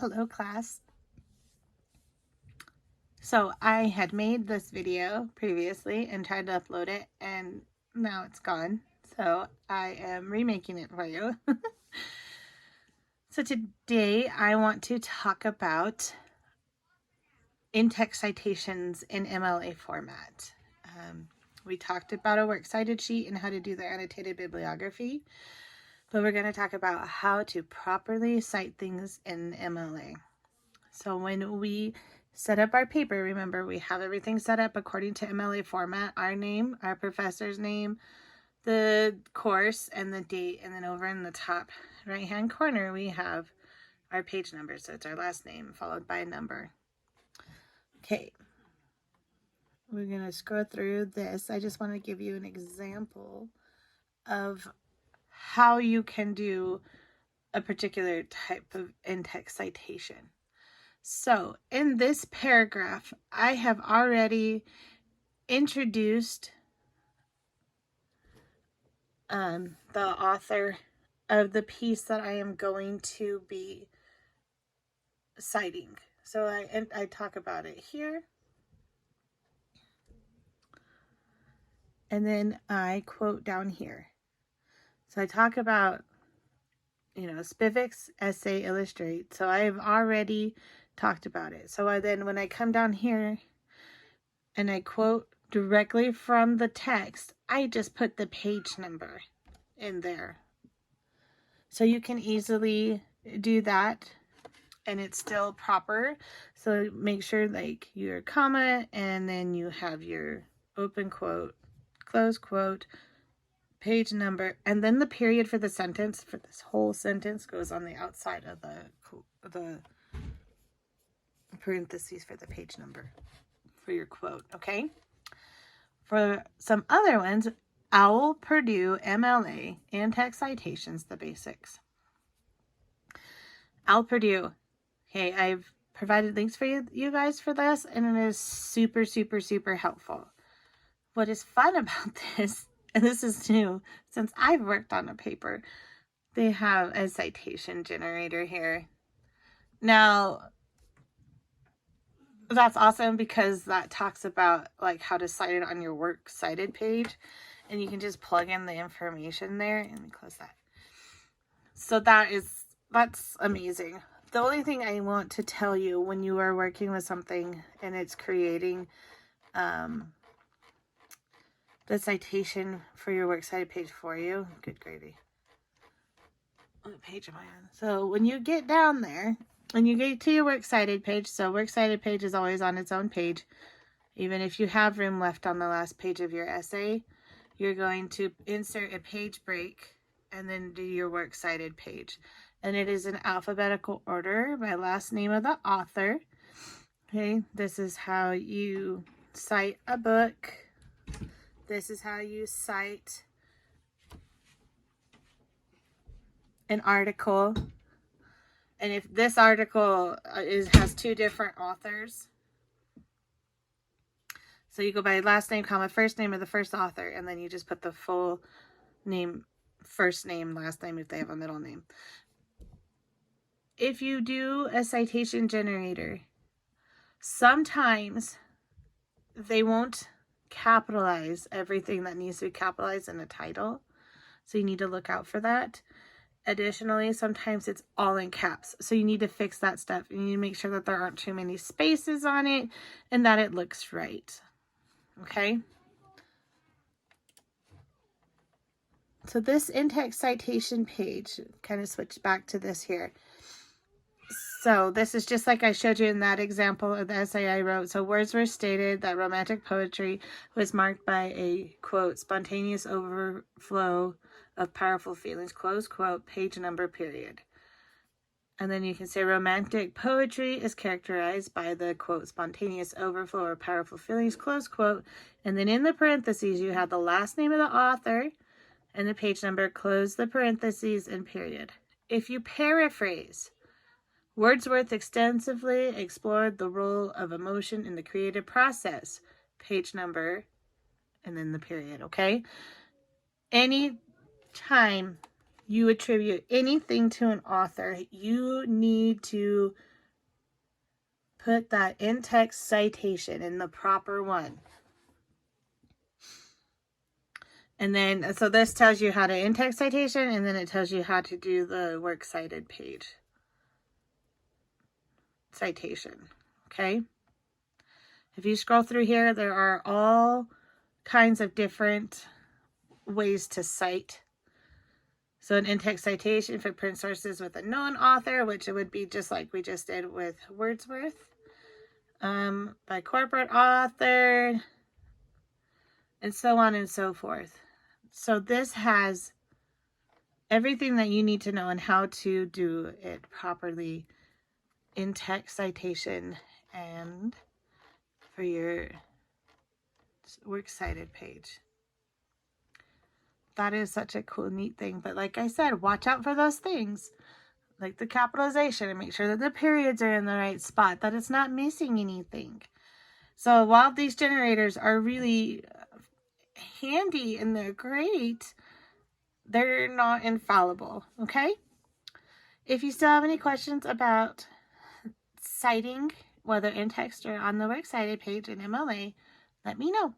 Hello class. So I had made this video previously and tried to upload it and now it's gone. So I am remaking it for you. So today I want to talk about in-text citations in MLA format. We talked about a works cited sheet and how to do the annotated bibliography, but we're going to talk about how to properly cite things in MLA. So when we set up our paper, remember we have everything set up according to MLA format, our name, our professor's name, the course, and the date, and then over in the top right hand corner we have our page number. So it's our last name followed by a number. Okay, we're going to scroll through this. I just want to give you an example of how you can do a particular type of in-text citation. So in this paragraph, I have already introduced the author of the piece that I am going to be citing. So I talk about it here. And then I quote down here. So I talk about, Spivak's essay illustrate. So I've already talked about it. So then when I come down here and I quote directly from the text, I just put the page number in there. So you can easily do that and it's still proper. So make sure like your comma and then you have your open quote, close quote, page number, and then the period for the sentence, for this whole sentence, goes on the outside of the parentheses for the page number for your quote, okay? For some other ones, OWL, Purdue, MLA, in-text citations, the basics. OWL, Purdue. Okay, I've provided links for you guys for this, and it is super, super, super helpful. What is fun about this, and this is new, since I've worked on a paper, they have a citation generator here. Now, that's awesome because that talks about like how to cite it on your works cited page, and you can just plug in the information there. Let me close that. So that's amazing. The only thing I want to tell you when you are working with something and it's creating the citation for your works cited page for you, good gravy. What page am I on? So when you get down there and you get to your works cited page, so works cited page is always on its own page. Even if you have room left on the last page of your essay, you're going to insert a page break and then do your works cited page. And it is in alphabetical order by last name of the author. Okay, this is how you cite a book. This is how you cite an article. And if this article has two different authors, so you go by last name, comma, first name of the first author, and then you just put the full name, first name, last name if they have a middle name. If you do a citation generator, sometimes they won't capitalize everything that needs to be capitalized in a title. So you need to look out for that. Additionally, sometimes it's all in caps. So you need to fix that stuff. You need to make sure that there aren't too many spaces on it and that it looks right. Okay? So this in-text citation page, kind of switch back to this here. So this is just like I showed you in that example of the essay I wrote. So Wordsworth stated that romantic poetry was marked by a, quote, spontaneous overflow of powerful feelings, close quote, page number, period. And then you can say romantic poetry is characterized by the, quote, spontaneous overflow of powerful feelings, close quote. And then in the parentheses, you have the last name of the author and the page number, close the parentheses, and period. If you paraphrase, Wordsworth extensively explored the role of emotion in the creative process, page number, and then the period, okay? Any time you attribute anything to an author, you need to put that in-text citation in the proper one. And then, so this tells you how to in-text citation, and then it tells you how to do the works cited page citation, okay? If you scroll through here, there are all kinds of different ways to cite. So an in-text citation for print sources with a known author, which it would be just like we just did with Wordsworth. By corporate author, and so on and so forth. So this has everything that you need to know on how to do it properly in text citation and for your works cited page. That is such a cool, neat thing. But like I said, watch out for those things, like the capitalization, and make sure that the periods are in the right spot, that it's not missing anything. So while these generators are really handy and they're great, they're not infallible, okay? If you still have any questions about citing, whether in text or on the works cited page in MLA, let me know.